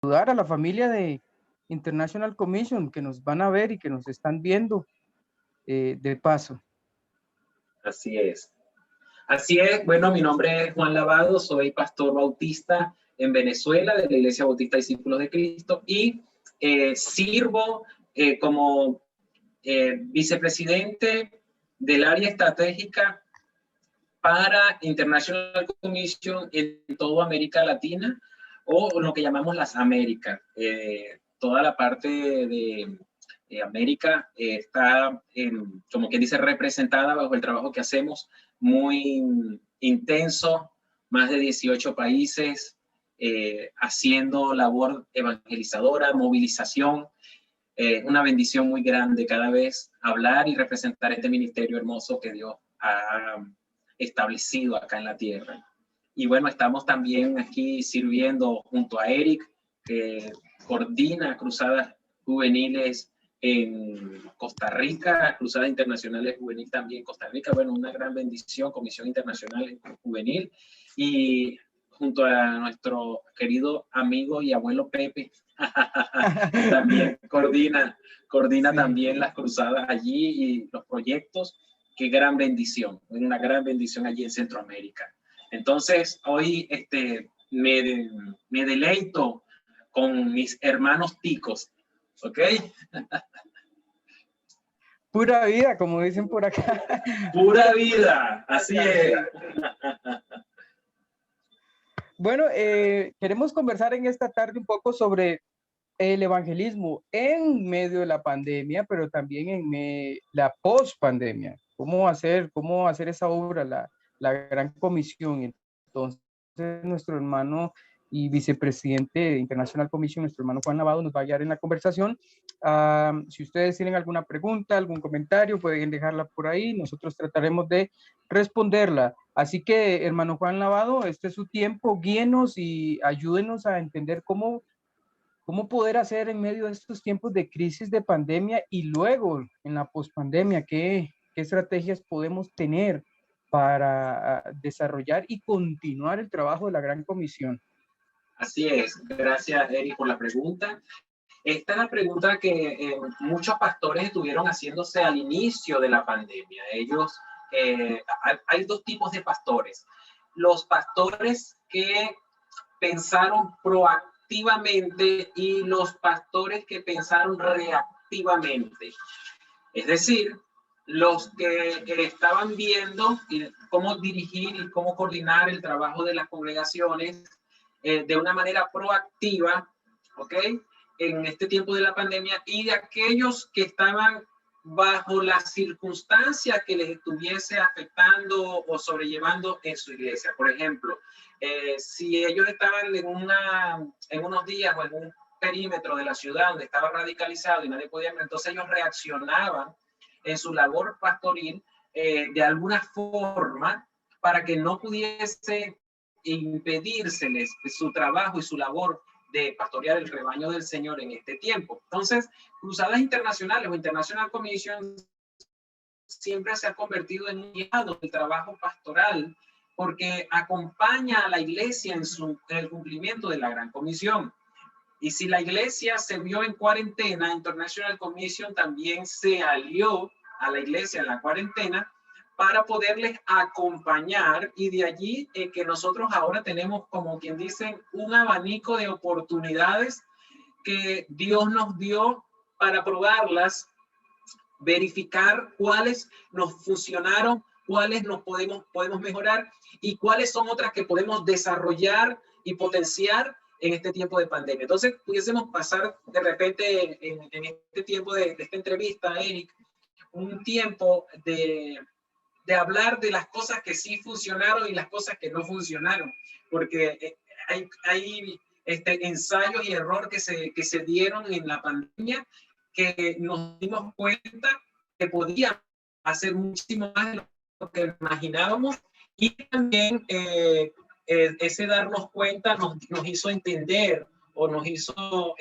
saludar a la familia de International Commission que nos van a ver y que nos están viendo de paso. Así es. Así es. Bueno, mi nombre es Juan Lavado, soy pastor bautista en Venezuela de la Iglesia Bautista Discípulos de Cristo y sirvo como vicepresidente del área estratégica para International Commission en toda América Latina o lo que llamamos las Américas. Toda la parte de América está, como quien dice, representada bajo el trabajo que hacemos, muy intenso, más de 18 países, haciendo labor evangelizadora, movilización. Una bendición muy grande cada vez hablar y representar este ministerio hermoso que Dios ha establecido acá en la tierra. Y bueno, estamos también aquí sirviendo junto a Eric, que coordina cruzadas juveniles en Costa Rica, Cruzadas Internacionales Juvenil también en Costa Rica. Bueno, una gran bendición, Comisión Internacional Juvenil. Y junto a nuestro querido amigo y abuelo Pepe, también coordina sí, también las cruzadas allí y los proyectos. Qué gran bendición, una gran bendición allí en Centroamérica. Entonces, hoy me deleito con mis hermanos ticos, ¿ok? Pura vida, como dicen por acá. Pura vida, así es. Bueno, queremos conversar en esta tarde un poco sobre el evangelismo en medio de la pandemia, pero también en la post-pandemia. ¿Cómo hacer esa obra, la gran comisión? Entonces, nuestro hermano y vicepresidente de International Commission, nuestro hermano Juan Lavado, nos va a guiar en la conversación. Si ustedes tienen alguna pregunta, algún comentario, pueden dejarla por ahí. Nosotros trataremos de responderla. Así que, hermano Juan Lavado, este es su tiempo. Guíenos y ayúdenos a entender cómo poder hacer en medio de estos tiempos de crisis, de pandemia y luego en la pospandemia, qué estrategias podemos tener para desarrollar y continuar el trabajo de la Gran Comisión. Así es. Gracias, Eric, por la pregunta. Esta es la pregunta que muchos pastores estuvieron haciéndose al inicio de la pandemia. Ellos, hay dos tipos de pastores. Los pastores que pensaron proactivamente y los pastores que pensaron reactivamente. Es decir, los que estaban viendo cómo dirigir y cómo coordinar el trabajo de las congregaciones de una manera proactiva, ¿ok? En este tiempo de la pandemia, y de aquellos que estaban bajo las circunstancias que les estuviese afectando o sobrellevando en su iglesia. Por ejemplo, si ellos estaban en unos días o en un perímetro de la ciudad donde estaba radicalizado y nadie podía, entonces ellos reaccionaban en su labor pastoril de alguna forma para que no pudiese impedírseles su trabajo y su labor de pastorear el rebaño del Señor en este tiempo. Entonces, Cruzadas Internacionales o International Commission siempre se ha convertido en un guiado del trabajo pastoral porque acompaña a la iglesia en el cumplimiento de la Gran Comisión. Y si la iglesia se vio en cuarentena, International Commission también se alió a la iglesia en la cuarentena para poderles acompañar, y de allí que nosotros ahora tenemos, como quien dice, un abanico de oportunidades que Dios nos dio para probarlas, verificar cuáles nos funcionaron, cuáles nos podemos mejorar y cuáles son otras que podemos desarrollar y potenciar en este tiempo de pandemia. Entonces, pudiésemos pasar de repente en este tiempo de esta entrevista, Eric, un tiempo de hablar de las cosas que sí funcionaron y las cosas que no funcionaron, porque hay ensayos y errores que se dieron en la pandemia que nos dimos cuenta que podíamos hacer muchísimo más de lo que imaginábamos, y también ese darnos cuenta nos hizo entender o nos hizo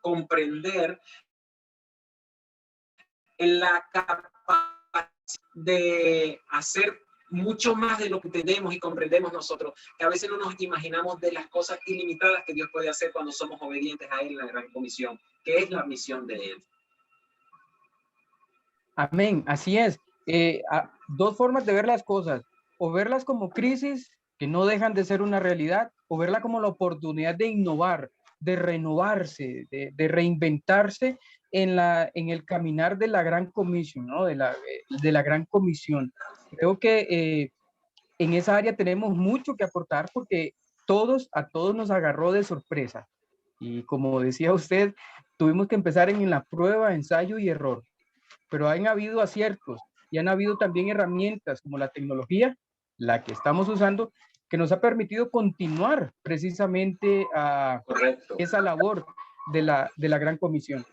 comprender la capacidad de hacer mucho más de lo que entendemos y comprendemos nosotros, que a veces no nos imaginamos de las cosas ilimitadas que Dios puede hacer cuando somos obedientes a Él en la gran comisión, que es la misión de Él. Amén, así es. Dos formas de ver las cosas, o verlas como crisis que no dejan de ser una realidad, o verla como la oportunidad de innovar, de renovarse, de reinventarse en el caminar de la gran comisión, ¿no? De la gran comisión. Creo que en esa área tenemos mucho que aportar porque a todos nos agarró de sorpresa. Y como decía usted, tuvimos que empezar en la prueba, ensayo y error. Pero han habido aciertos y han habido también herramientas como la tecnología, la que estamos usando, que nos ha permitido continuar precisamente a esa labor de la gran comisión.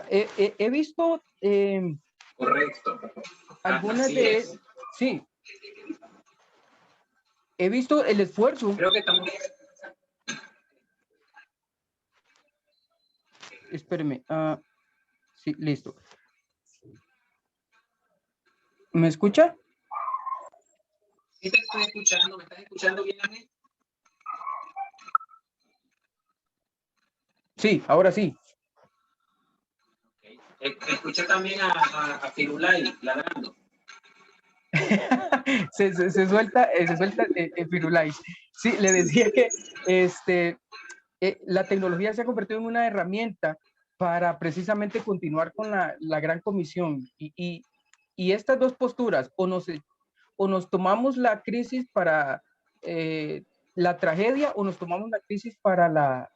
He visto Correcto. algunas de... Sí. He visto el esfuerzo. Creo que estamos... Espéreme. Sí, listo. ¿Me escucha? Sí, te estoy escuchando. ¿Me estás escuchando bien a mí? Sí, ahora sí. Okay. Escuché también a Firulai ladrando. se suelta Firulais. Sí, le decía que la tecnología se ha convertido en una herramienta para precisamente continuar con la gran comisión. Y estas dos posturas, o nos tomamos la crisis para la tragedia, o nos tomamos la crisis para la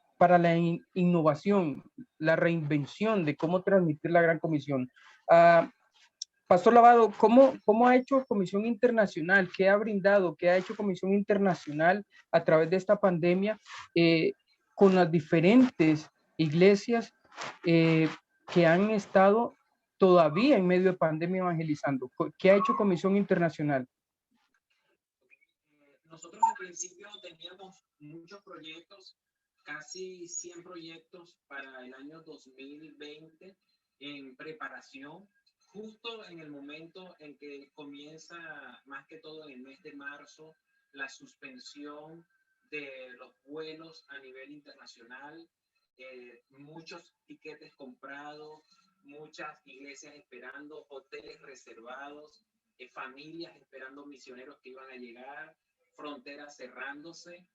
innovación, la reinvención de cómo transmitir la gran comisión. Pastor Lavado, ¿cómo ha hecho Comisión Internacional? ¿Qué ha brindado? ¿Qué ha hecho Comisión Internacional a través de esta pandemia con las diferentes iglesias que han estado todavía en medio de pandemia evangelizando? ¿Qué ha hecho Comisión Internacional? Nosotros al principio teníamos muchos proyectos, casi 100 proyectos para el año 2020 en preparación. Justo en el momento en que comienza, más que todo en el mes de marzo, la suspensión de los vuelos a nivel internacional, muchos tiquetes comprados, muchas iglesias esperando, hoteles reservados, familias esperando misioneros que iban a llegar, fronteras cerrándose.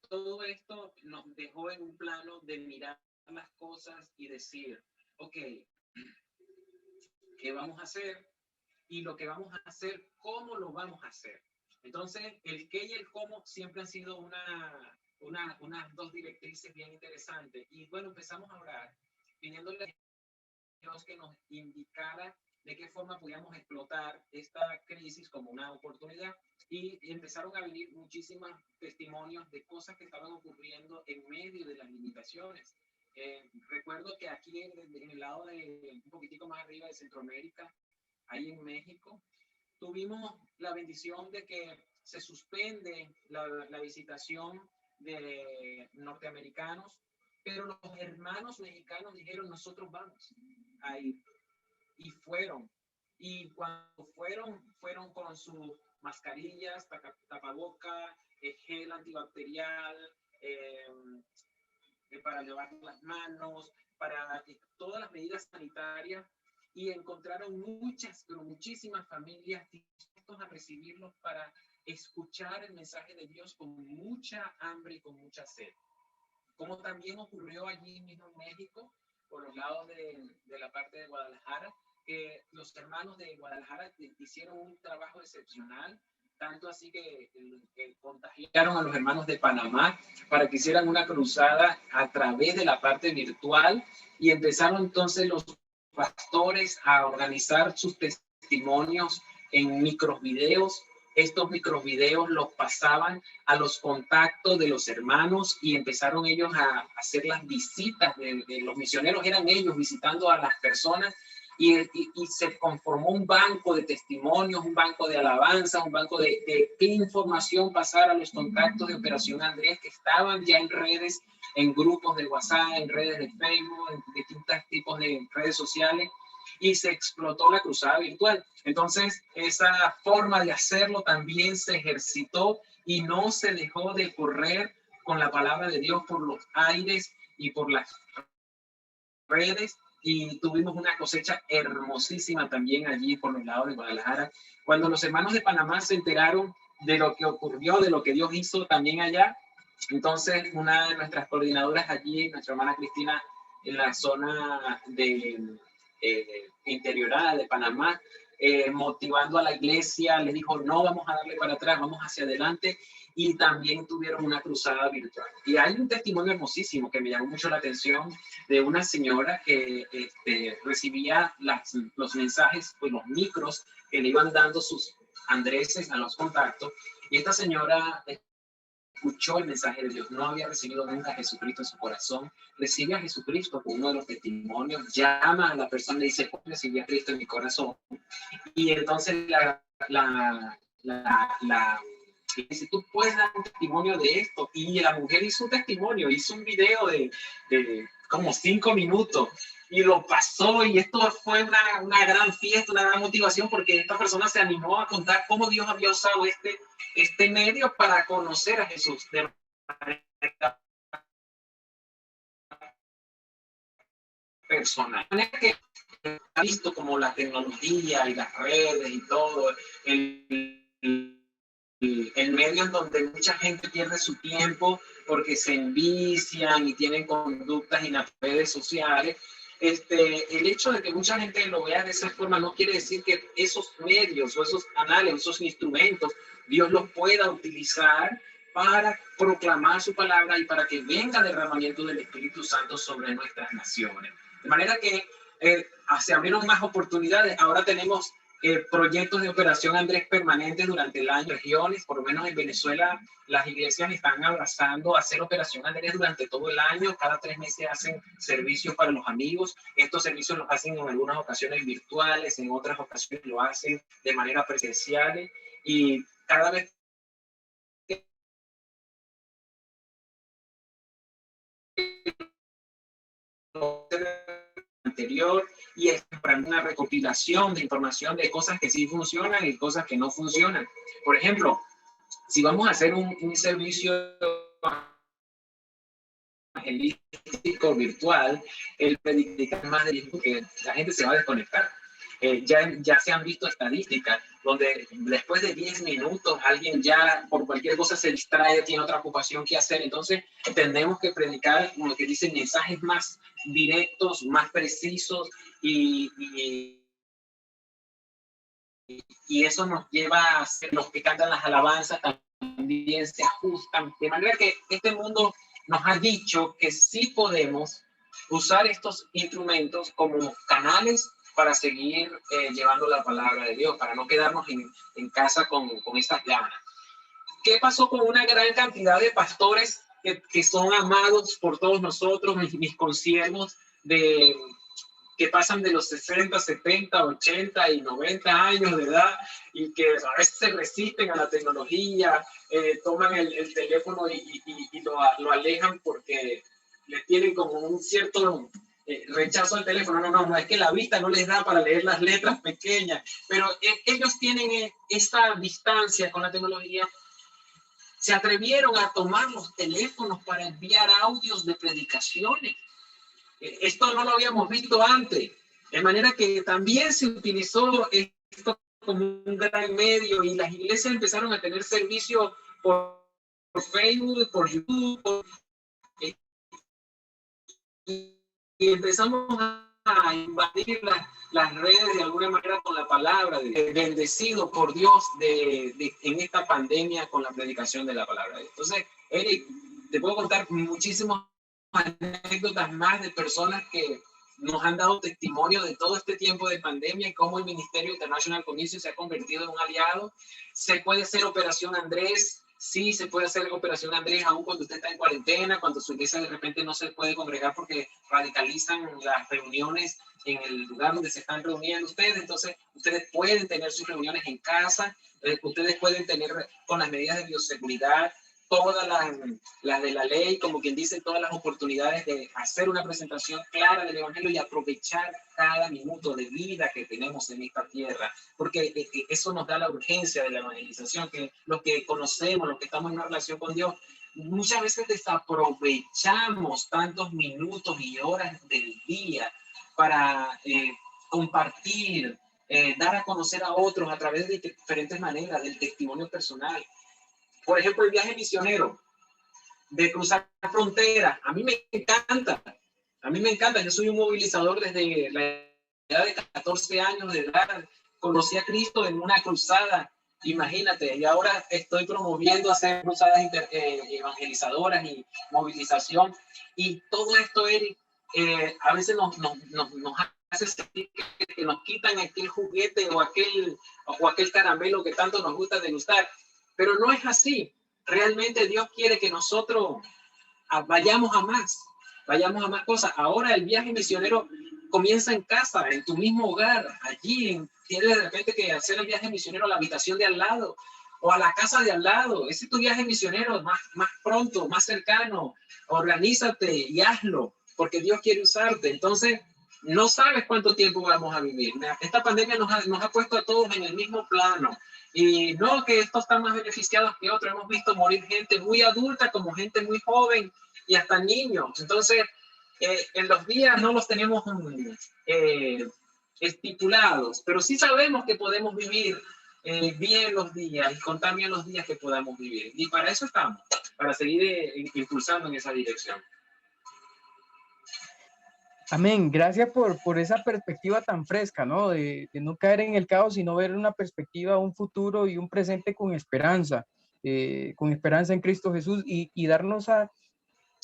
Todo esto nos dejó en un plano de mirar las cosas y decir, ok, ¿qué vamos a hacer? Y lo que vamos a hacer, ¿cómo lo vamos a hacer? Entonces, el qué y el cómo siempre han sido unas dos directrices bien interesantes. Y bueno, empezamos a orar, pidiéndole a Dios que nos indicara de qué forma podíamos explotar esta crisis como una oportunidad. Y empezaron a venir muchísimos testimonios de cosas que estaban ocurriendo en medio de las limitaciones. Recuerdo que aquí en el lado de un poquitico más arriba de Centroamérica, ahí en México, tuvimos la bendición de que se suspende la visitación de norteamericanos, pero los hermanos mexicanos dijeron, nosotros vamos a ir. Y fueron. Y cuando fueron con sus mascarillas, tapaboca, gel antibacterial, para llevar las manos, para todas las medidas sanitarias, y encontraron pero muchísimas familias dispuestas a recibirlos para escuchar el mensaje de Dios con mucha hambre y con mucha sed. Como también ocurrió allí mismo en México, por los lados de la parte de Guadalajara, que los hermanos de Guadalajara hicieron un trabajo excepcional, tanto así que contagiaron a los hermanos de Panamá para que hicieran una cruzada a través de la parte virtual, y empezaron entonces los pastores a organizar sus testimonios en microvideos. Estos microvideos los pasaban a los contactos de los hermanos y empezaron ellos a hacer las visitas de los misioneros. Eran ellos visitando a las personas y se conformó un banco de testimonios, un banco de alabanza, un banco de qué información pasar a los contactos de Operación Andrés que estaban ya en redes, en grupos de WhatsApp, en redes de Facebook, en distintos tipos de redes sociales, y se explotó la cruzada virtual. Entonces, esa forma de hacerlo también se ejercitó y no se dejó de correr con la palabra de Dios por los aires y por las redes, y tuvimos una cosecha hermosísima también allí por los lados de Guadalajara. Cuando los hermanos de Panamá se enteraron de lo que ocurrió, de lo que Dios hizo también allá, entonces una de nuestras coordinadoras allí, nuestra hermana Cristina, en la zona de interiorada de Panamá, motivando a la iglesia, les dijo, no vamos a darle para atrás, vamos hacia adelante, y también tuvieron una cruzada virtual. Y hay un testimonio hermosísimo que me llamó mucho la atención de una señora que recibía los mensajes, pues los micros que le iban dando sus andreses a los contactos, y esta señora escuchó el mensaje de Dios, no había recibido nunca a Jesucristo en su corazón, recibe a Jesucristo con uno de los testimonios, llama a la persona y dice, ¿cómo recibí a Cristo en mi corazón? Y entonces dice, tú puedes dar un testimonio de esto. Y la mujer hizo un testimonio, hizo un video de como 5 minutos y lo pasó, y esto fue una gran fiesta, una gran motivación, porque esta persona se animó a contar cómo Dios había usado este medio para conocer a Jesús de manera personal. Que ha visto como la tecnología y las redes y todo, el medio en donde mucha gente pierde su tiempo porque se envician y tienen conductas en las redes sociales. El hecho de que mucha gente lo vea de esa forma no quiere decir que esos medios o esos canales, esos instrumentos, Dios los pueda utilizar para proclamar su palabra y para que venga derramamiento del Espíritu Santo sobre nuestras naciones. De manera que se abrieron más oportunidades. Ahora tenemos proyectos de Operación Andrés permanentes durante el año, regiones, por lo menos en Venezuela, las iglesias están abrazando hacer Operación Andrés durante todo el año. Cada 3 meses hacen servicios para los amigos. Estos servicios los hacen en algunas ocasiones virtuales, en otras ocasiones lo hacen de manera presencial, y cada vez anterior, y es para una recopilación de información de cosas que sí funcionan y cosas que no funcionan. Por ejemplo, si vamos a hacer un servicio evangelístico virtual, el predicar más de tiempo que la gente se va a desconectar. Ya se han visto estadísticas donde después de 10 minutos alguien ya por cualquier cosa se distrae, tiene otra ocupación que hacer. Entonces tenemos que predicar, como que dicen, mensajes más directos, más precisos, y eso nos lleva a ser los que cantan las alabanzas también se ajustan, de manera que este mundo nos ha dicho que sí podemos usar estos instrumentos como canales para seguir llevando la palabra de Dios, para no quedarnos en casa con estas ganas. ¿Qué pasó con una gran cantidad de pastores que son amados por todos nosotros, mis consiervos, que pasan de los 60, 70, 80 y 90 años de edad, y que a veces se resisten a la tecnología, toman el teléfono y lo alejan porque le tienen como un cierto rechazo al teléfono? No, es que la vista no les da para leer las letras pequeñas, pero ellos tienen esta distancia con la tecnología. Se atrevieron a tomar los teléfonos para enviar audios de predicaciones. Esto no lo habíamos visto antes, de manera que también se utilizó esto como un gran medio, y las iglesias empezaron a tener servicio por Facebook, por YouTube, y empezamos a invadir las redes de alguna manera con la palabra, bendecido por Dios en esta pandemia con la predicación de la palabra de Dios. Entonces, Eric, te puedo contar muchísimos anécdotas más de personas que nos han dado testimonio de todo este tiempo de pandemia y cómo el Ministerio International Commission se ha convertido en un aliado. Se puede hacer Operación Andrés Sí, se puede hacer Operación Andrés aún cuando usted está en cuarentena, cuando su iglesia de repente no se puede congregar porque radicalizan las reuniones en el lugar donde se están reuniendo ustedes. Entonces, ustedes pueden tener sus reuniones en casa, ustedes pueden tener con las medidas de bioseguridad todas las de la ley, como quien dice, todas las oportunidades de hacer una presentación clara del Evangelio y aprovechar cada minuto de vida que tenemos en esta tierra, porque eso nos da la urgencia de la evangelización, que los que conocemos, los que estamos en una relación con Dios, muchas veces desaprovechamos tantos minutos y horas del día para compartir, dar a conocer a otros a través de diferentes maneras, del testimonio personal. Por ejemplo, el viaje misionero, de cruzar fronteras, a mí me encanta. A mí me encanta, yo soy un movilizador desde la edad de 14 años de edad. Conocí a Cristo en una cruzada, imagínate, y ahora estoy promoviendo hacer cruzadas evangelizadoras y movilización. Y todo esto, Eric, a veces nos hace sentir que nos quitan aquel juguete o aquel caramelo que tanto nos gusta degustar. Pero no es así. Realmente Dios quiere que nosotros vayamos a más cosas. Ahora el viaje misionero comienza en casa, en tu mismo hogar, allí. Tienes de repente que hacer el viaje misionero a la habitación de al lado o a la casa de al lado. Ese es tu viaje misionero más pronto, más cercano. Organízate y hazlo, porque Dios quiere usarte. Entonces, no sabes cuánto tiempo vamos a vivir. Esta pandemia nos ha puesto a todos en el mismo plano. Y no que estos están más beneficiados que otros. Hemos visto morir gente muy adulta como gente muy joven y hasta niños. Entonces, en los días no los tenemos estipulados, pero sí sabemos que podemos vivir bien los días y contar bien los días que podamos vivir. Y para eso estamos, para seguir impulsando en esa dirección. Amén. Gracias por esa perspectiva tan fresca, ¿no? De no caer en el caos, sino ver una perspectiva, un futuro y un presente con esperanza en Cristo Jesús y darnos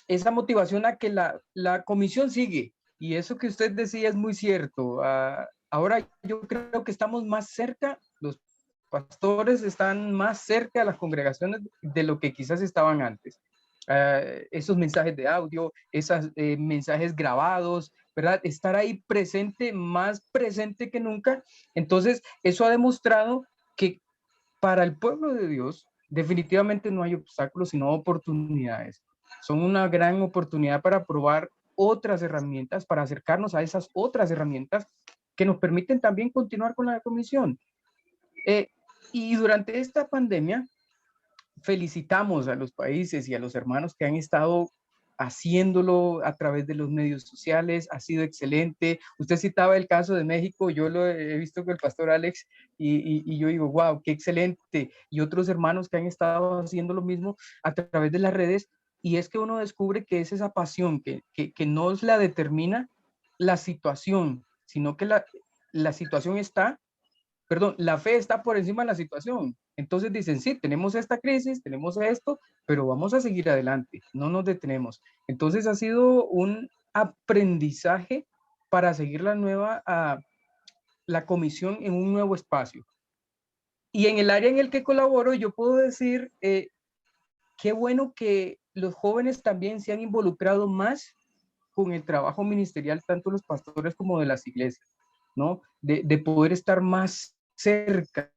esa motivación a que la comisión sigue. Y eso que usted decía es muy cierto. Ahora yo creo que estamos más cerca, los pastores están más cerca de las congregaciones de lo que quizás estaban antes. Esos mensajes de audio, esos mensajes grabados, ¿verdad? Estar ahí presente, más presente que nunca. Entonces, eso ha demostrado que para el pueblo de Dios definitivamente no hay obstáculos, sino oportunidades. Son una gran oportunidad para probar otras herramientas, para acercarnos a esas otras herramientas que nos permiten también continuar con la comisión. Y durante esta pandemia, felicitamos a los países y a los hermanos que han estado haciéndolo a través de los medios sociales, ha sido excelente. Usted citaba el caso de México, yo lo he visto con el pastor Alex y yo digo, wow, qué excelente. Y otros hermanos que han estado haciendo lo mismo a través de las redes, y es que uno descubre que es esa pasión que no es la determina la situación, sino que la situación está, perdón, la fe está por encima de la situación. Entonces dicen, sí, tenemos esta crisis, tenemos esto, pero vamos a seguir adelante, no nos detenemos. Entonces ha sido un aprendizaje para seguir la comisión en un nuevo espacio. Y en el área en el que colaboro, yo puedo decir, qué bueno que los jóvenes también se han involucrado más con el trabajo ministerial, tanto los pastores como de las iglesias, ¿no? De poder estar más cerca,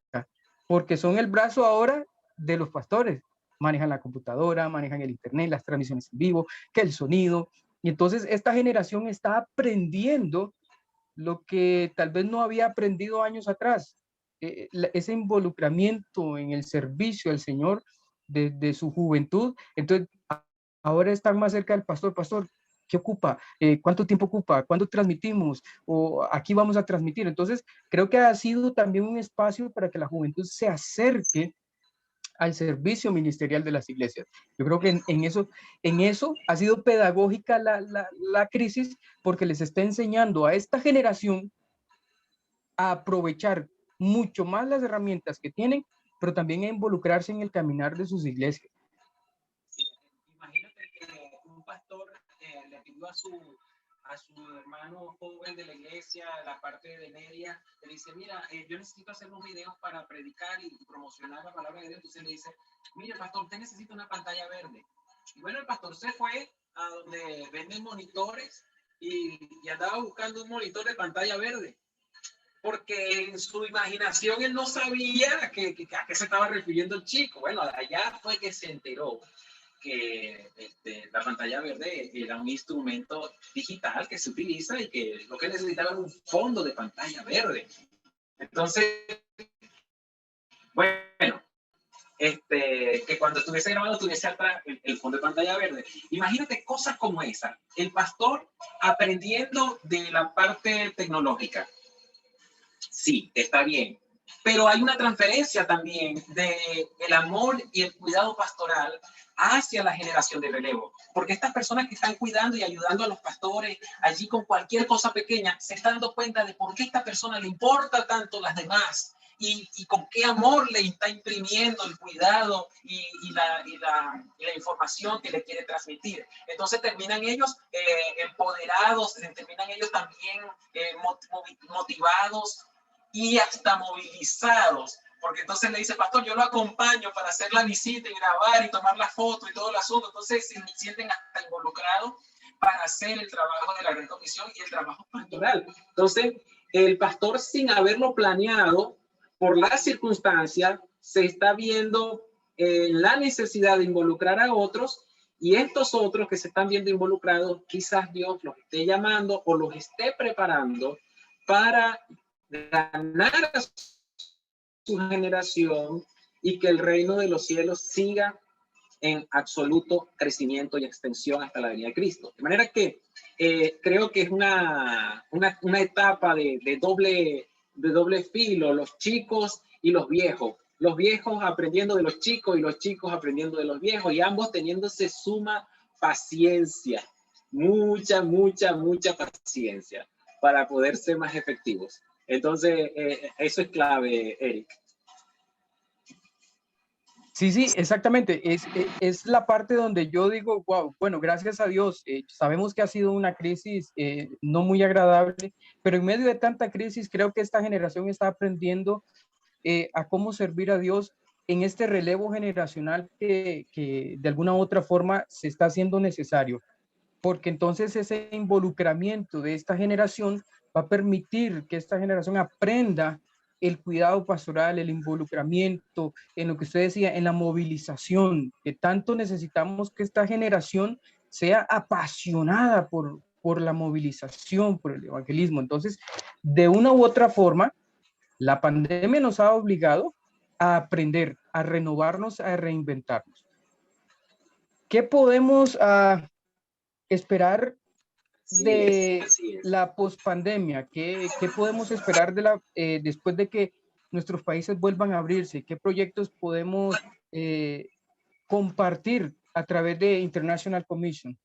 porque son el brazo ahora de los pastores. Manejan la computadora, manejan el internet, las transmisiones en vivo, que el sonido. Y entonces esta generación está aprendiendo lo que tal vez no había aprendido años atrás. Ese involucramiento en el servicio al Señor desde su juventud. Entonces, ahora están más cerca del pastor. Pastor, ¿qué ocupa? ¿Cuánto tiempo ocupa? ¿Cuándo transmitimos? ¿O aquí vamos a transmitir? Entonces, creo que ha sido también un espacio para que la juventud se acerque al servicio ministerial de las iglesias. Yo creo que en eso ha sido pedagógica la crisis, porque les está enseñando a esta generación a aprovechar mucho más las herramientas que tienen, pero también a involucrarse en el caminar de sus iglesias. Imagínate que un pastor le pidió a a su hermano joven de la iglesia, la parte de media, le dice, mira, yo necesito hacer unos videos para predicar y promocionar la palabra de Dios. Entonces le dice, mire, pastor, usted necesita una pantalla verde. Y bueno, el pastor se fue a donde venden monitores y andaba buscando un monitor de pantalla verde, porque en su imaginación él no sabía a qué se estaba refiriendo el chico. Bueno, allá fue que se enteró que la pantalla verde era un instrumento digital que se utiliza y que lo que necesitaba era un fondo de pantalla verde. Entonces, bueno, que cuando estuviese grabando tuviese atrás el fondo de pantalla verde. Imagínate cosas como esa. El pastor aprendiendo de la parte tecnológica. Sí, está bien. Pero hay una transferencia también del amor y el cuidado pastoral hacia la generación de relevo. Porque estas personas que están cuidando y ayudando a los pastores allí con cualquier cosa pequeña, se están dando cuenta de por qué a esta persona le importa tanto las demás y con qué amor le está imprimiendo el cuidado y la información que le quiere transmitir. Entonces terminan ellos empoderados, terminan ellos también motivados y hasta movilizados, porque entonces le dice, pastor, yo lo acompaño para hacer la visita y grabar y tomar la foto y todo el asunto. Entonces se sienten hasta involucrados para hacer el trabajo de la Gran Comisión y el trabajo pastoral. Entonces, el pastor, sin haberlo planeado, por las circunstancias, se está viendo la necesidad de involucrar a otros, y estos otros que se están viendo involucrados, quizás Dios los esté llamando o los esté preparando para ganar a su generación y que el reino de los cielos siga en absoluto crecimiento y extensión hasta la venida de Cristo. De manera que creo que es una etapa de doble filo, los chicos y los viejos aprendiendo de los chicos y los chicos aprendiendo de los viejos, y ambos teniéndose suma paciencia, mucha paciencia para poder ser más efectivos. Entonces, eso es clave, Eric. Sí, exactamente. Es la parte donde yo digo, wow, bueno, gracias a Dios, sabemos que ha sido una crisis no muy agradable, pero en medio de tanta crisis creo que esta generación está aprendiendo a cómo servir a Dios en este relevo generacional que de alguna u otra forma se está haciendo necesario, porque entonces ese involucramiento de esta generación va a permitir que esta generación aprenda el cuidado pastoral, el involucramiento, en lo que usted decía, en la movilización, que tanto necesitamos que esta generación sea apasionada por la movilización, por el evangelismo. Entonces, de una u otra forma, la pandemia nos ha obligado a aprender, a renovarnos, a reinventarnos. ¿Qué podemos esperar de la pospandemia? ¿Qué podemos esperar después de que nuestros países vuelvan a abrirse? ¿Qué proyectos podemos compartir a través de International Commission?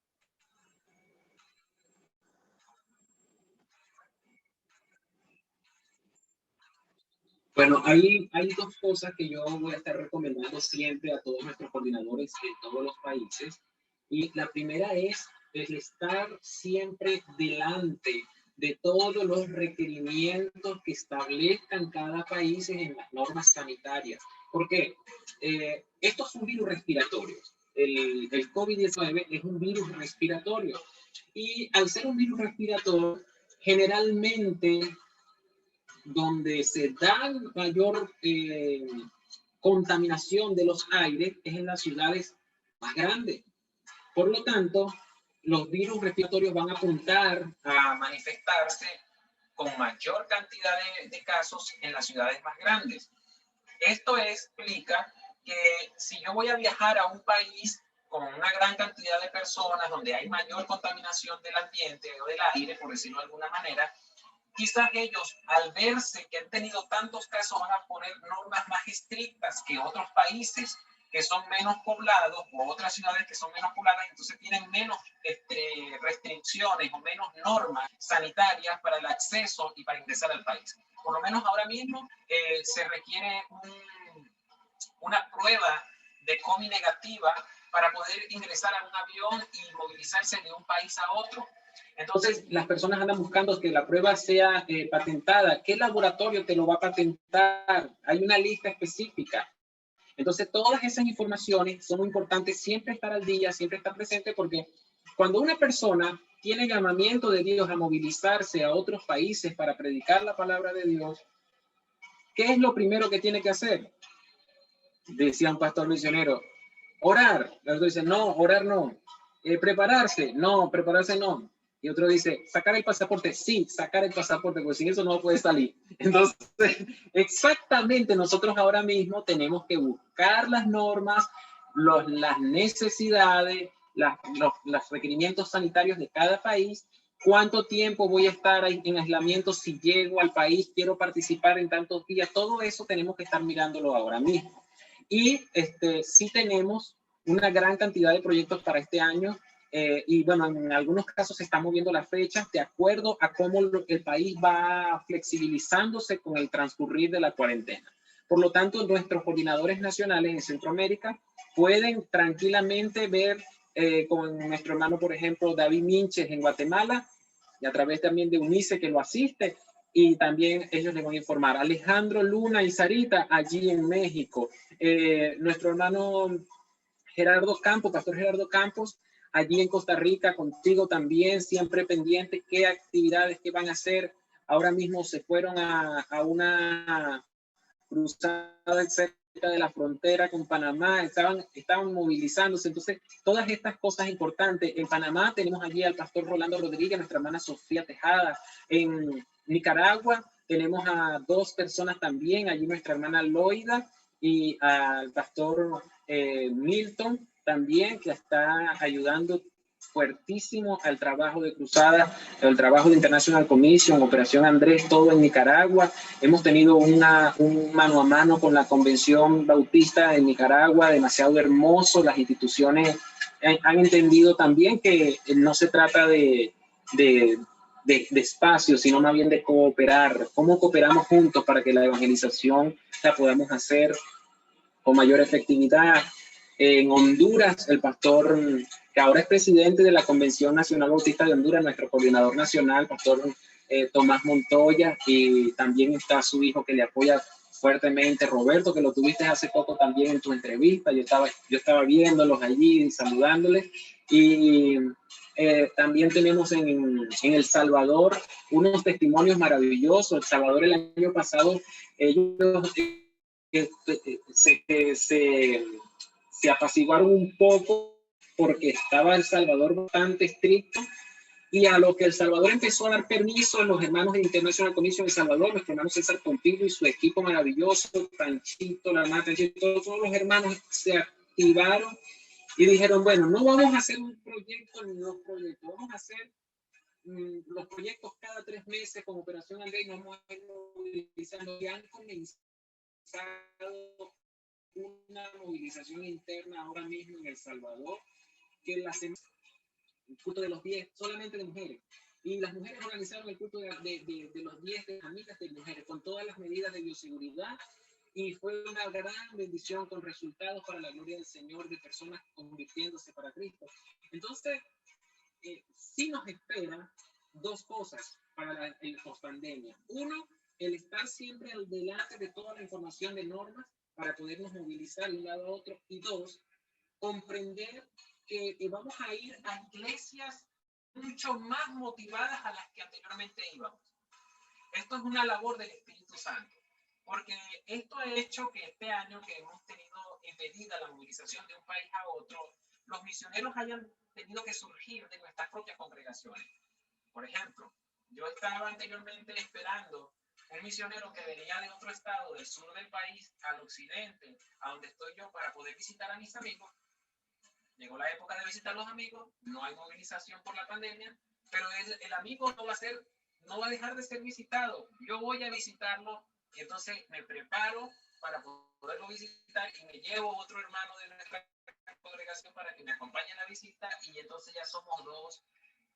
Bueno, hay dos cosas que yo voy a estar recomendando siempre a todos nuestros coordinadores de todos los países. Y la primera es el estar siempre delante de todos los requerimientos que establezcan cada país en las normas sanitarias. Porque esto es un virus respiratorio. El COVID-19 es un virus respiratorio. Y al ser un virus respiratorio, generalmente donde se da mayor contaminación de los aires es en las ciudades más grandes. Por lo tanto, los virus respiratorios van a apuntar a manifestarse con mayor cantidad de casos en las ciudades más grandes. Esto explica que si yo voy a viajar a un país con una gran cantidad de personas, donde hay mayor contaminación del ambiente o del aire, por decirlo de alguna manera, quizás ellos, al verse que han tenido tantos casos, van a poner normas más estrictas que otros países que son menos poblados o otras ciudades que son menos pobladas, entonces tienen menos restricciones o menos normas sanitarias para el acceso y para ingresar al país. Por lo menos ahora mismo se requiere una prueba de COVID negativa para poder ingresar a un avión y movilizarse de un país a otro. Entonces, las personas andan buscando que la prueba sea patentada. ¿Qué laboratorio te lo va a patentar? Hay una lista específica. Entonces, todas esas informaciones son muy importantes, siempre estar al día, siempre estar presente, porque cuando una persona tiene llamamiento de Dios a movilizarse a otros países para predicar la palabra de Dios, ¿qué es lo primero que tiene que hacer? Decía un pastor misionero, orar. El otro dice, no, orar no. Prepararse, no, prepararse no. Y otro dice, sacar el pasaporte, sí, sacar el pasaporte, porque sin eso no puede salir. Entonces, exactamente, nosotros ahora mismo tenemos que buscar las normas, las necesidades, los requerimientos sanitarios de cada país. ¿Cuánto tiempo voy a estar en aislamiento si llego al país? Quiero participar en tantos días. Todo eso tenemos que estar mirándolo ahora mismo. Y sí tenemos una gran cantidad de proyectos para este año. Y bueno, en algunos casos se están moviendo las fechas de acuerdo a cómo el país va flexibilizándose con el transcurrir de la cuarentena. Por lo tanto, nuestros coordinadores nacionales en Centroamérica pueden tranquilamente ver con nuestro hermano, por ejemplo, David Minches en Guatemala, y a través también de UNICE que lo asiste, y también ellos les van a informar. Alejandro Luna y Sarita allí en México. Nuestro hermano Gerardo Campos, Pastor Gerardo Campos, allí en Costa Rica, contigo también, siempre pendiente qué actividades que van a hacer. Ahora mismo se fueron a una cruzada cerca de la frontera con Panamá, estaban movilizándose. Entonces, todas estas cosas importantes. En Panamá tenemos allí al pastor Rolando Rodríguez, nuestra hermana Sofía Tejada. En Nicaragua tenemos a 2 personas también, allí nuestra hermana Loida y al pastor Milton también, que está ayudando fuertísimo al trabajo de Cruzada, el trabajo de International Commission, Operación Andrés, todo en Nicaragua. Hemos tenido un mano a mano con la Convención Bautista en Nicaragua, demasiado hermoso. Las instituciones han entendido también que no se trata de espacio, sino más bien de cooperar. ¿Cómo cooperamos juntos para que la evangelización la podamos hacer con mayor efectividad? En Honduras, el pastor que ahora es presidente de la Convención Nacional Bautista de Honduras, nuestro coordinador nacional, pastor Tomás Montoya, y también está su hijo que le apoya fuertemente, Roberto, que lo tuviste hace poco también en tu entrevista. Yo estaba viéndolos allí, saludándoles. Y también tenemos en El Salvador unos testimonios maravillosos. El Salvador el año pasado, ellos se apaciguaron un poco porque estaba El Salvador bastante estricto, y a lo que El Salvador empezó a dar permiso a los hermanos de International Commission El Salvador, nuestro hermano César Pompilio y su equipo maravilloso, Panchito, la hermana Panchito, todos los hermanos se activaron y dijeron, bueno, no vamos a hacer un proyecto ni 2 proyectos, vamos a hacer los proyectos cada 3 meses con Operación Andrés, y nos vamos a ir movilizando. Y han comenzado una movilización interna ahora mismo en El Salvador, que la semana, el culto de los 10, solamente de mujeres. Y las mujeres organizaron el culto de los 10 de amigas de mujeres, con todas las medidas de bioseguridad, y fue una gran bendición con resultados para la gloria del Señor, de personas convirtiéndose para Cristo. Entonces, sí nos esperan 2 cosas para la post-pandemia. Uno, el estar siempre al delante de toda la información de normas para podernos movilizar de un lado a otro. Y 2, comprender que vamos a ir a iglesias mucho más motivadas a las que anteriormente íbamos. Esto es una labor del Espíritu Santo, porque esto ha hecho que este año que hemos tenido impedida la movilización de un país a otro, los misioneros hayan tenido que surgir de nuestras propias congregaciones. Por ejemplo, yo estaba anteriormente esperando un misionero que venía de otro estado del sur del país al occidente, a donde estoy yo, para poder visitar a mis amigos. Llegó la época de visitar a los amigos, no hay movilización por la pandemia, pero el amigo no va a dejar de ser visitado. Yo voy a visitarlo y entonces me preparo para poderlo visitar y me llevo otro hermano de nuestra congregación para que me acompañe en la visita, y entonces ya somos 2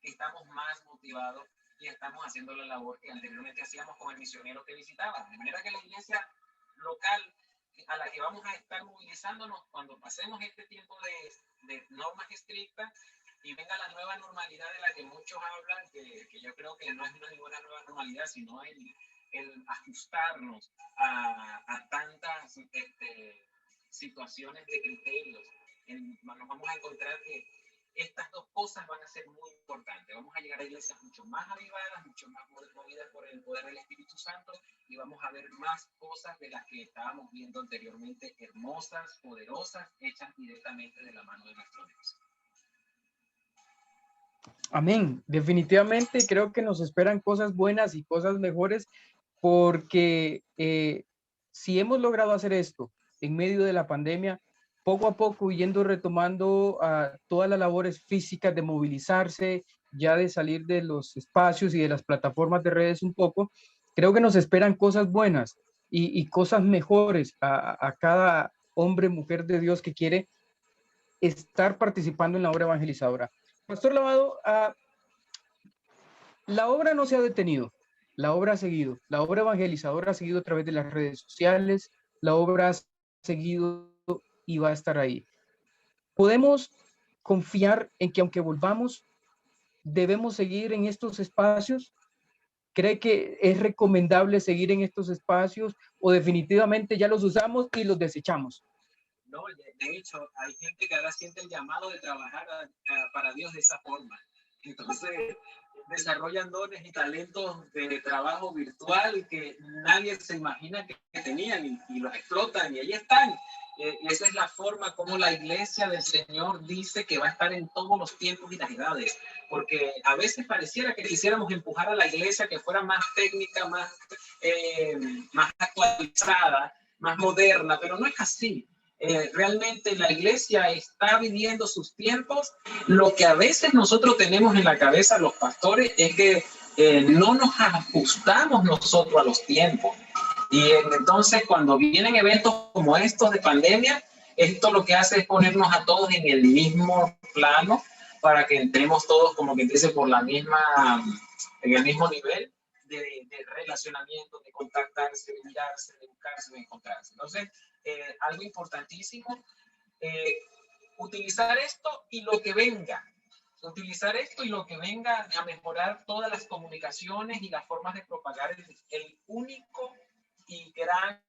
que estamos más motivados y estamos haciendo la labor que anteriormente hacíamos con el misionero que visitaba. De manera que la iglesia local a la que vamos a estar movilizándonos cuando pasemos este tiempo de normas estrictas, y venga la nueva normalidad de la que muchos hablan, que yo creo que no es ninguna nueva normalidad, sino el ajustarnos a tantas situaciones de criterios. Nos vamos a encontrar que estas dos cosas van a ser muy importantes. Vamos a llegar a iglesias mucho más avivadas, mucho más movidas por el poder del Espíritu Santo, y vamos a ver más cosas de las que estábamos viendo anteriormente, hermosas, poderosas, hechas directamente de la mano de nuestro Dios. Amén. Definitivamente creo que nos esperan cosas buenas y cosas mejores, porque si hemos logrado hacer esto en medio de la pandemia, poco a poco yendo retomando todas las labores físicas de movilizarse, ya de salir de los espacios y de las plataformas de redes un poco, creo que nos esperan cosas buenas y cosas mejores a cada hombre, mujer de Dios que quiere estar participando en la obra evangelizadora. Pastor Lavado, la obra no se ha detenido, la obra ha seguido, la obra evangelizadora ha seguido a través de las redes sociales, la obra ha seguido y va a estar ahí. Podemos confiar en que aunque volvamos, debemos seguir en estos espacios. ¿Cree que es recomendable seguir en estos espacios o definitivamente ya los usamos y los desechamos? No, de hecho, hay gente que ahora siente el llamado de trabajar para Dios de esa forma. Entonces, desarrollan dones y talentos de trabajo virtual que nadie se imagina que tenían, y los explotan, y ahí están. Esa es la forma como la iglesia del Señor dice que va a estar en todos los tiempos y las edades, porque a veces pareciera que quisiéramos empujar a la iglesia que fuera más técnica, más actualizada, más moderna, pero no es así. Realmente la iglesia está viviendo sus tiempos. Lo que a veces nosotros tenemos en la cabeza los pastores es que no nos ajustamos nosotros a los tiempos, y entonces cuando vienen eventos como estos de pandemia, esto lo que hace es ponernos a todos en el mismo plano para que entremos todos, como que dice, por la misma, en el mismo nivel de relacionamiento, de contactarse, de mirarse, de buscarse, de encontrarse. Entonces, algo importantísimo, utilizar esto y lo que venga. Utilizar esto y lo que venga a mejorar todas las comunicaciones y las formas de propagar el único y gran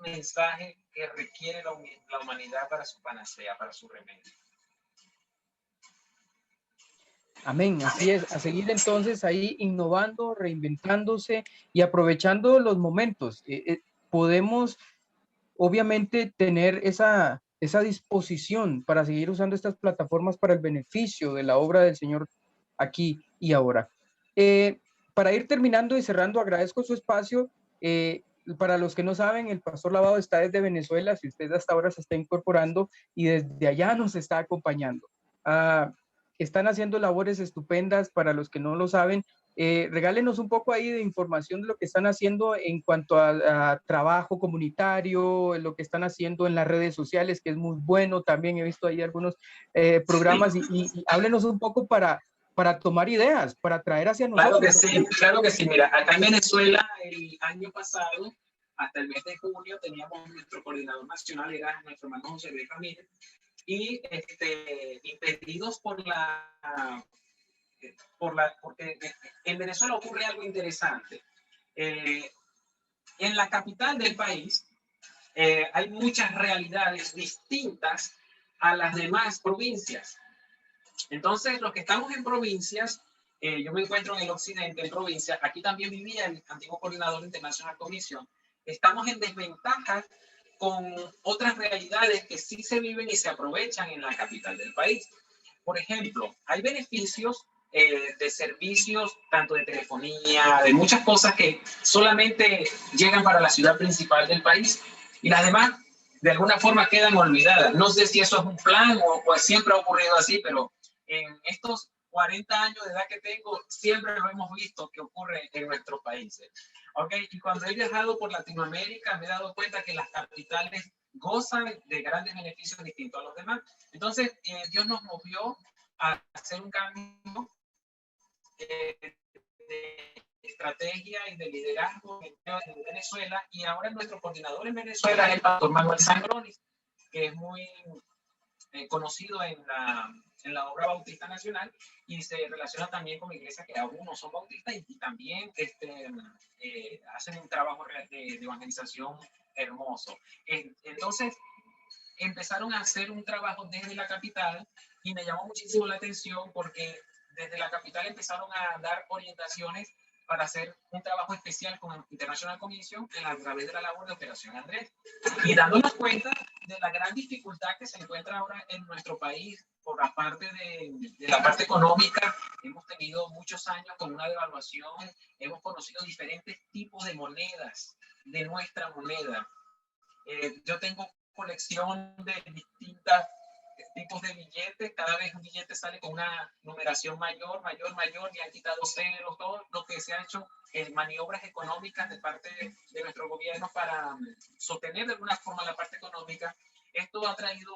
mensaje que requiere la humanidad para su panacea, para su remedio. Amén, así es, a seguir entonces ahí innovando, reinventándose y aprovechando los momentos. Podemos obviamente tener esa disposición para seguir usando estas plataformas para el beneficio de la obra del Señor aquí y ahora. Para ir terminando y cerrando, agradezco su espacio. Para los que no saben, el Pastor Lavado está desde Venezuela, si usted hasta ahora se está incorporando, y desde allá nos está acompañando. Están haciendo labores estupendas. Para los que no lo saben, regálenos un poco ahí de información de lo que están haciendo en cuanto a trabajo comunitario, lo que están haciendo en las redes sociales, que es muy bueno. También he visto ahí algunos programas, y háblenos un poco para tomar ideas, para traer hacia nosotros. Claro que sí. Mira, acá en Venezuela el año pasado, hasta el mes de junio, teníamos nuestro coordinador nacional, era nuestro hermano José Luis Ramírez, y impedidos porque en Venezuela ocurre algo interesante. En la capital del país hay muchas realidades distintas a las demás provincias. Entonces, los que estamos en provincias, yo me encuentro en el occidente, en provincia, aquí también vivía el antiguo coordinador internacional Comisión, estamos en desventaja con otras realidades que sí se viven y se aprovechan en la capital del país. Por ejemplo, hay beneficios de servicios, tanto de telefonía, de muchas cosas que solamente llegan para la ciudad principal del país, y las demás de alguna forma quedan olvidadas. No sé si eso es un plan o siempre ha ocurrido así, pero en estos 40 años de edad que tengo, siempre lo hemos visto que ocurre en nuestros países. ¿Okay? Y cuando he viajado por Latinoamérica, me he dado cuenta que las capitales gozan de grandes beneficios distintos a los demás. Entonces, Dios nos movió a hacer un cambio de estrategia y de liderazgo en Venezuela, y ahora nuestro coordinador en Venezuela es el pastor Manuel Sangronis, que es muy conocido en en la obra bautista nacional, y se relaciona también con iglesias que aún no son bautistas y también hacen un trabajo de evangelización hermoso. Entonces, empezaron a hacer un trabajo desde la capital y me llamó muchísimo la atención porque desde la capital empezaron a dar orientaciones para hacer un trabajo especial con International Commission a través de la labor de Operación Andrés. Y dándonos cuenta de la gran dificultad que se encuentra ahora en nuestro país por la parte de la parte económica. Hemos tenido muchos años con una devaluación, hemos conocido diferentes tipos de monedas, de nuestra moneda. Yo tengo colección de distintos tipos de billetes. Cada vez un billete sale con una numeración mayor, y han quitado ceros, todo lo que se ha hecho en maniobras económicas de parte de nuestro gobierno para sostener de alguna forma la parte económica. Esto ha traído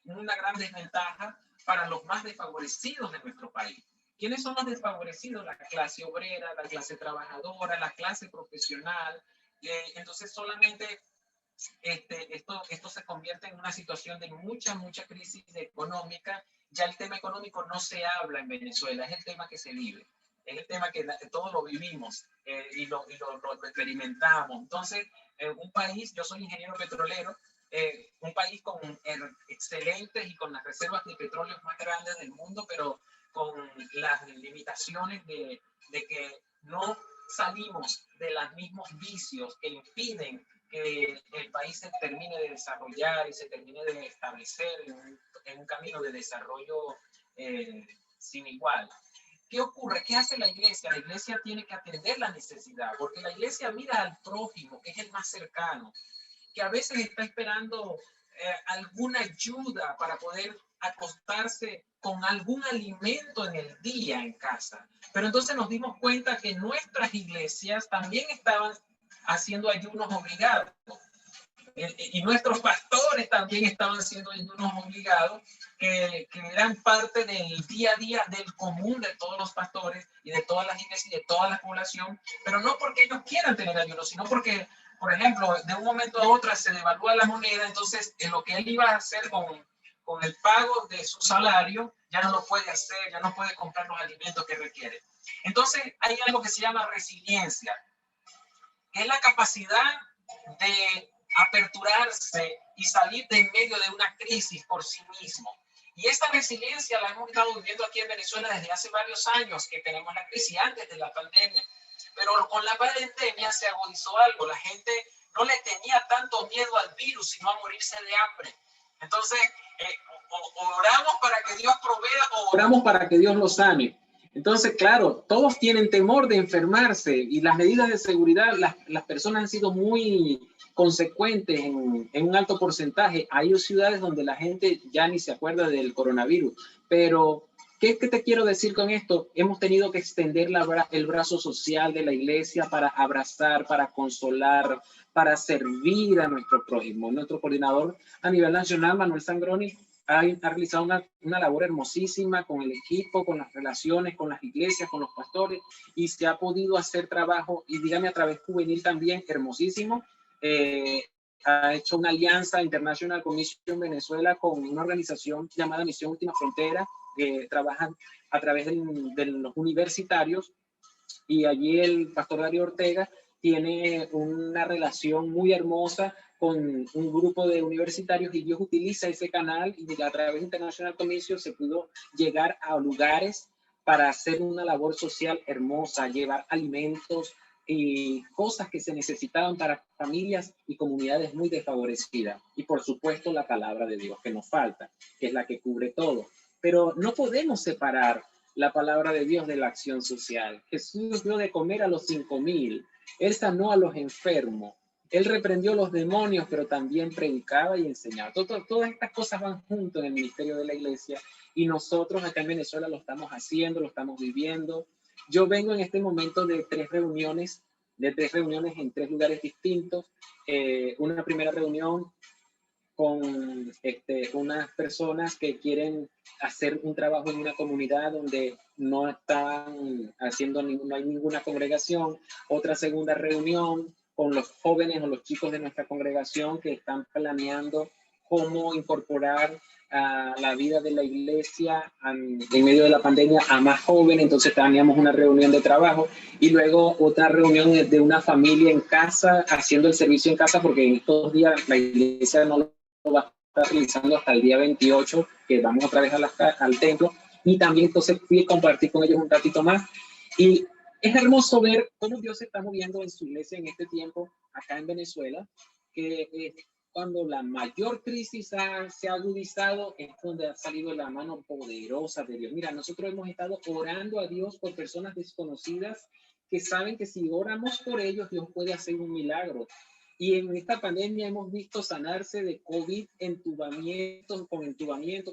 una gran desventaja para los más desfavorecidos de nuestro país. ¿Quiénes son los desfavorecidos? La clase obrera, la clase trabajadora, la clase profesional. Entonces solamente esto se convierte en una situación de mucha crisis económica. Ya el tema económico no se habla en Venezuela, es el tema que se vive, es el tema que todos lo vivimos y lo experimentamos. Entonces, un país, yo soy ingeniero petrolero, un país con excelentes y con las reservas de petróleo más grandes del mundo, pero con las limitaciones de que no salimos de los mismos vicios que impiden que el país se termine de desarrollar y se termine de establecer en un camino de desarrollo sin igual. ¿Qué ocurre? ¿Qué hace la iglesia? La iglesia tiene que atender la necesidad, porque la iglesia mira al prójimo, que es el más cercano, que a veces está esperando alguna ayuda para poder acostarse con algún alimento en el día en casa. Pero entonces nos dimos cuenta que nuestras iglesias también estaban haciendo ayunos obligados. Y nuestros pastores también estaban haciendo ayunos obligados, que eran parte del día a día, del común de todos los pastores y de todas las iglesias y de toda la población, pero no porque ellos quieran tener ayunos, sino porque, por ejemplo, de un momento a otro se devalúa la moneda, entonces en lo que él iba a hacer con el pago de su salario, ya no lo puede hacer, ya no puede comprar los alimentos que requiere. Entonces hay algo que se llama resiliencia, que es la capacidad de aperturarse y salir de en medio de una crisis por sí mismo. Y esta resiliencia la hemos estado viviendo aquí en Venezuela desde hace varios años que tenemos la crisis, antes de la pandemia. Pero con la pandemia se agudizó algo. La gente no le tenía tanto miedo al virus, sino a morirse de hambre. Entonces, oramos para que Dios provea o oramos para que Dios los sane. Entonces, claro, todos tienen temor de enfermarse y las medidas de seguridad, las personas han sido muy consecuentes en un alto porcentaje. Hay ciudades donde la gente ya ni se acuerda del coronavirus, pero ¿qué te quiero decir con esto? Hemos tenido que extender el brazo social de la iglesia para abrazar, para consolar, para servir a nuestro prójimo. Nuestro coordinador a nivel nacional, Manuel Sangroni, ha realizado una labor hermosísima con el equipo, con las relaciones, con las iglesias, con los pastores, y se ha podido hacer trabajo, y dígame a través juvenil también, hermosísimo. Ha hecho una alianza International Commission Venezuela con una organización llamada Misión Última Frontera, que trabajan a través de los universitarios, y allí el pastor Darío Ortega tiene una relación muy hermosa con un grupo de universitarios, y Dios utiliza ese canal, y a través de International Commission se pudo llegar a lugares para hacer una labor social hermosa, llevar alimentos y cosas que se necesitaban para familias y comunidades muy desfavorecidas. Y por supuesto la palabra de Dios que nos falta, que es la que cubre todo. Pero no podemos separar la palabra de Dios de la acción social. Jesús dio de comer a los 5,000. Él sanó a los enfermos. Él reprendió los demonios, pero también predicaba y enseñaba. Todas estas cosas van juntos en el ministerio de la iglesia, y nosotros acá en Venezuela lo estamos haciendo, lo estamos viviendo. Yo vengo en este momento de tres reuniones en tres lugares distintos. Una primera reunión con unas personas que quieren hacer un trabajo en una comunidad donde no están haciendo no hay ninguna congregación. Otra segunda reunión con los jóvenes o los chicos de nuestra congregación que están planeando cómo incorporar la vida de la iglesia en medio de la pandemia a más jóvenes, entonces teníamos una reunión de trabajo y luego otra reunión de una familia en casa, haciendo el servicio en casa, porque en estos días la iglesia no lo va a estar realizando hasta el día 28, que vamos otra vez al templo, y también entonces fui a compartir con ellos un ratito más. Y es hermoso ver cómo Dios se está moviendo en su iglesia en este tiempo, acá en Venezuela, que cuando la mayor crisis se ha agudizado, es donde ha salido la mano poderosa de Dios. Mira, nosotros hemos estado orando a Dios por personas desconocidas que saben que si oramos por ellos, Dios puede hacer un milagro. Y en esta pandemia hemos visto sanarse de COVID, entubamiento,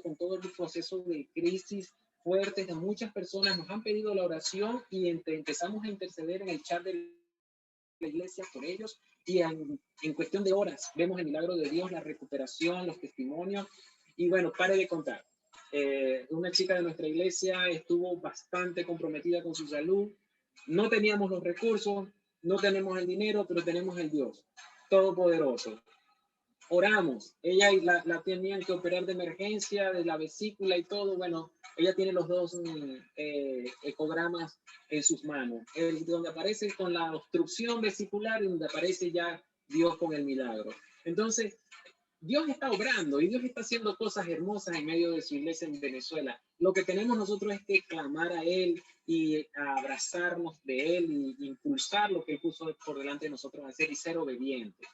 con todo el proceso de crisis fuertes de muchas personas. Nos han pedido la oración y empezamos a interceder en el chat de la iglesia por ellos, y en cuestión de horas vemos el milagro de Dios, la recuperación, los testimonios. Y bueno, pare de contar. Una chica de nuestra iglesia estuvo bastante comprometida con su salud. No teníamos los recursos, no tenemos el dinero, pero tenemos el Dios Todopoderoso. Oramos. Ella la tenían que operar de emergencia, de la vesícula y todo. Bueno, ella tiene los dos ecogramas en sus manos, donde aparece con la obstrucción vesicular y donde aparece ya Dios con el milagro. Entonces, Dios está obrando y Dios está haciendo cosas hermosas en medio de su iglesia en Venezuela. Lo que tenemos nosotros es que clamar a Él y abrazarnos de Él y impulsar lo que Él puso por delante de nosotros a hacer y ser obedientes.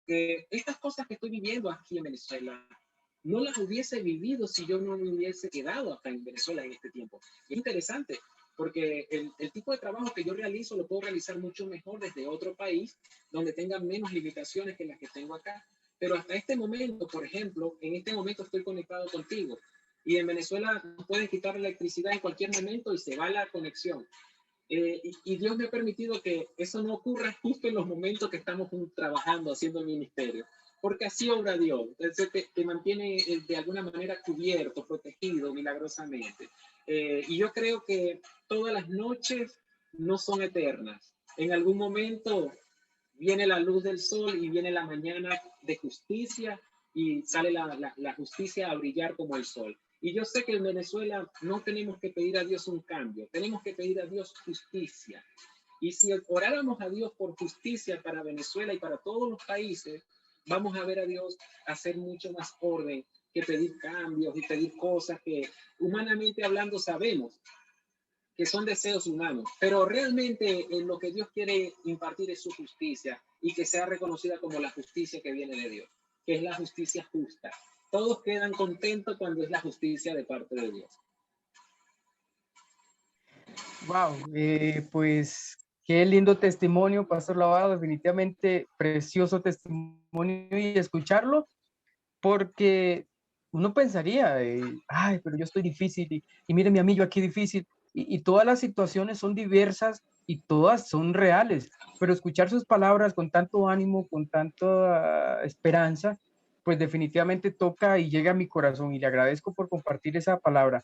Que estas cosas que estoy viviendo aquí en Venezuela no las hubiese vivido si yo no me hubiese quedado acá en Venezuela en este tiempo. Y es interesante porque el tipo de trabajo que yo realizo lo puedo realizar mucho mejor desde otro país donde tenga menos limitaciones que las que tengo acá. Pero hasta este momento, por ejemplo, en este momento estoy conectado contigo y en Venezuela puedes quitar la electricidad en cualquier momento y se va la conexión. Y Dios me ha permitido que eso no ocurra justo en los momentos que estamos trabajando, haciendo el ministerio, porque así obra Dios. Entonces te mantiene de alguna manera cubierto, protegido milagrosamente. Y yo creo que todas las noches no son eternas. En algún momento viene la luz del sol y viene la mañana de justicia y sale la justicia a brillar como el sol. Y yo sé que en Venezuela no tenemos que pedir a Dios un cambio, tenemos que pedir a Dios justicia. Y si oráramos a Dios por justicia para Venezuela y para todos los países, vamos a ver a Dios hacer mucho más orden que pedir cambios y pedir cosas que humanamente hablando sabemos que son deseos humanos, pero realmente lo que Dios quiere impartir es su justicia y que sea reconocida como la justicia que viene de Dios, que es la justicia justa. Todos quedan contentos cuando es la justicia de parte de Dios. Wow, pues qué lindo testimonio, Pastor Lavado, definitivamente precioso testimonio y escucharlo, porque uno pensaría, ay, pero yo estoy difícil y mire mi amigo aquí difícil, y todas las situaciones son diversas y todas son reales, pero escuchar sus palabras con tanto ánimo, con tanta esperanza, pues definitivamente toca y llega a mi corazón y le agradezco por compartir esa palabra.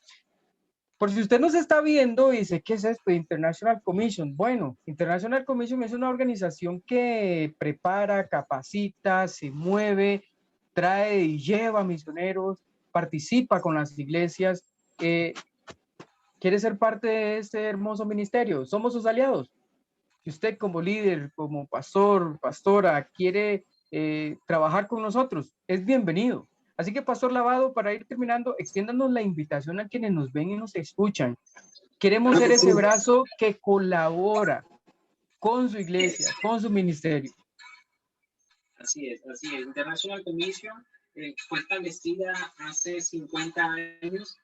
Por si usted nos está viendo y dice, ¿qué es esto? International Commission. Bueno, International Commission es una organización que prepara, capacita, se mueve, trae y lleva misioneros, participa con las iglesias. ¿Quiere ser parte de este hermoso ministerio? Somos sus aliados. Si usted como líder, como pastor, pastora, quiere trabajar con nosotros, es bienvenido. Así que, Pastor Lavado, para ir terminando, extiéndanos la invitación a quienes nos ven y nos escuchan. Queremos ser ese brazo que colabora con su iglesia, con su ministerio. Así es, así es. International Commission fue establecida hace 50 años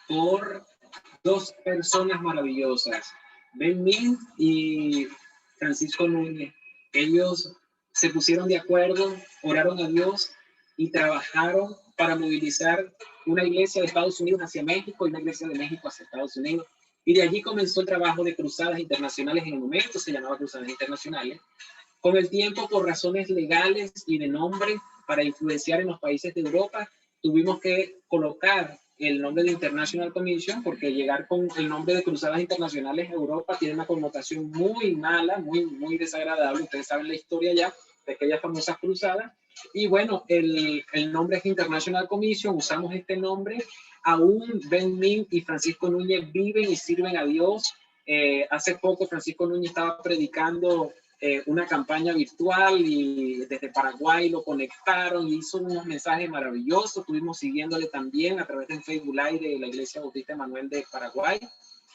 por dos personas maravillosas, Ben Min y Francisco Núñez. Ellos se pusieron de acuerdo, oraron a Dios y trabajaron para movilizar una iglesia de Estados Unidos hacia México y una iglesia de México hacia Estados Unidos. Y de allí comenzó el trabajo de cruzadas internacionales. En el momento se llamaba Cruzadas Internacionales. Con el tiempo, por razones legales y de nombre, para influenciar en los países de Europa, tuvimos que colocar el nombre de International Commission, porque llegar con el nombre de Cruzadas Internacionales a Europa tiene una connotación muy mala, muy desagradable. Ustedes saben la historia ya de aquellas famosas cruzadas. Y bueno, el nombre es International Commission, usamos este nombre. Aún Ben Min y Francisco Núñez viven y sirven a Dios. Hace poco Francisco Núñez estaba predicando una campaña virtual y desde Paraguay lo conectaron y hizo unos mensajes maravillosos. Estuvimos siguiéndole también a través del Facebook Live de la Iglesia Bautista Emanuel de Paraguay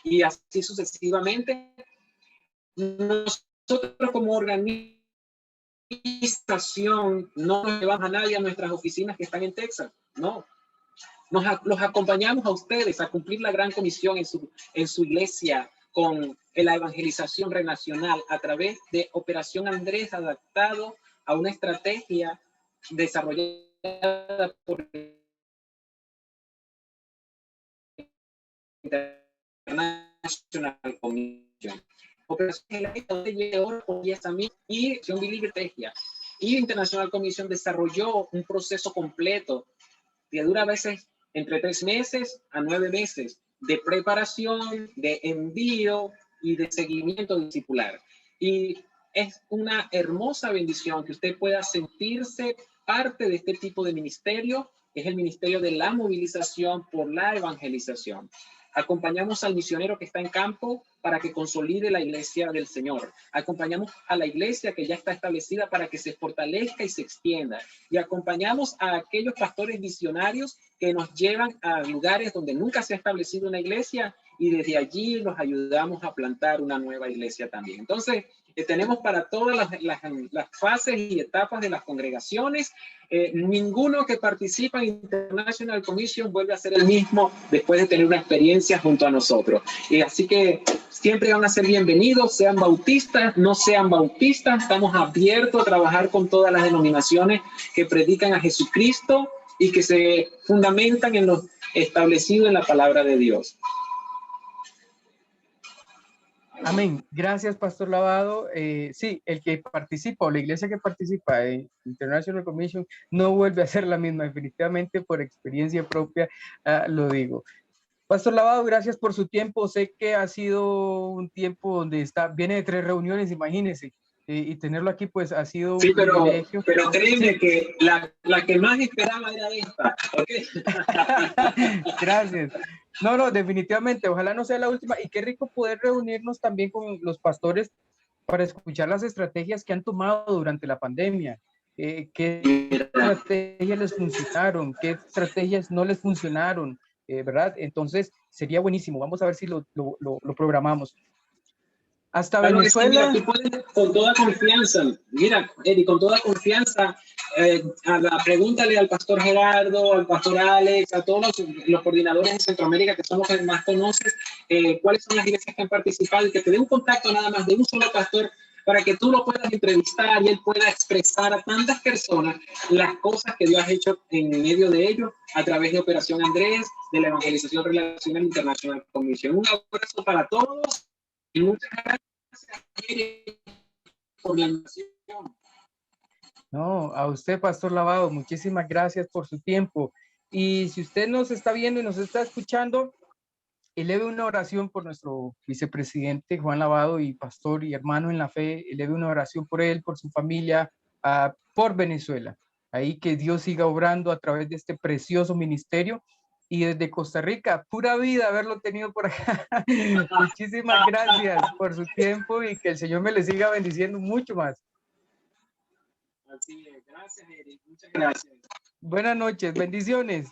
y así sucesivamente. Nosotros como organización no nos llevamos a nadie a nuestras oficinas que están en Texas, no. Los acompañamos a ustedes a cumplir la gran comisión en su iglesia con la evangelización renacional a través de Operación Andrés, adaptado a una estrategia desarrollada por International Commission. Operación y International Commission desarrolló un proceso completo que dura a veces entre 3 meses a 9 meses de preparación, de envío y de seguimiento discipular. Y es una hermosa bendición que usted pueda sentirse parte de este tipo de ministerio. Es el ministerio de la movilización por la evangelización. Acompañamos al misionero que está en campo para que consolide la iglesia del Señor. Acompañamos a la iglesia que ya está establecida para que se fortalezca y se extienda. Y acompañamos a aquellos pastores visionarios que nos llevan a lugares donde nunca se ha establecido una iglesia y desde allí los ayudamos a plantar una nueva iglesia también. Entonces, tenemos para todas las fases y etapas de las congregaciones. Ninguno que participa en International Commission vuelve a ser el mismo después de tener una experiencia junto a nosotros. Así que siempre van a ser bienvenidos, sean bautistas, no sean bautistas. Estamos abiertos a trabajar con todas las denominaciones que predican a Jesucristo y que se fundamentan en lo establecido en la palabra de Dios. Amén. Gracias, Pastor Lavado. Sí, el que participa o la iglesia que participa en International Commission no vuelve a ser la misma, definitivamente por experiencia propia, lo digo. Pastor Lavado, gracias por su tiempo. Sé que ha sido un tiempo donde viene de 3 reuniones, imagínese, y tenerlo aquí pues ha sido un privilegio. Pero créeme sí, que la que más esperaba era esta. ¿Okay? Gracias. No, definitivamente, ojalá no sea la última, y qué rico poder reunirnos también con los pastores para escuchar las estrategias que han tomado durante la pandemia, qué estrategias les funcionaron, qué estrategias no les funcionaron, ¿verdad? Entonces sería buenísimo, vamos a ver si lo programamos. Hasta claro, Venezuela. Mira, tú puedes, con toda confianza, mira, Eddie, con toda confianza, pregúntale al pastor Gerardo, al pastor Alex, a todos los coordinadores de Centroamérica, que son los que más conoces, cuáles son las iglesias que han participado y que te dé un contacto nada más de un solo pastor para que tú lo puedas entrevistar y él pueda expresar a tantas personas las cosas que Dios ha hecho en medio de ellos a través de Operación Andrés, de la Evangelización Relacional Internacional Comisión. Un abrazo para todos y muchas gracias por la invitación. No, a usted, Pastor Lavado, muchísimas gracias por su tiempo. Y si usted nos está viendo y nos está escuchando, eleve una oración por nuestro vicepresidente Juan Lavado y pastor y hermano en la fe. Eleve una oración por él, por su familia, por Venezuela. Ahí que Dios siga obrando a través de este precioso ministerio. Y desde Costa Rica, pura vida haberlo tenido por acá. Muchísimas gracias por su tiempo y que el Señor me le siga bendiciendo mucho más. Así es. Gracias, Eric. Muchas gracias. Buenas noches. Bendiciones.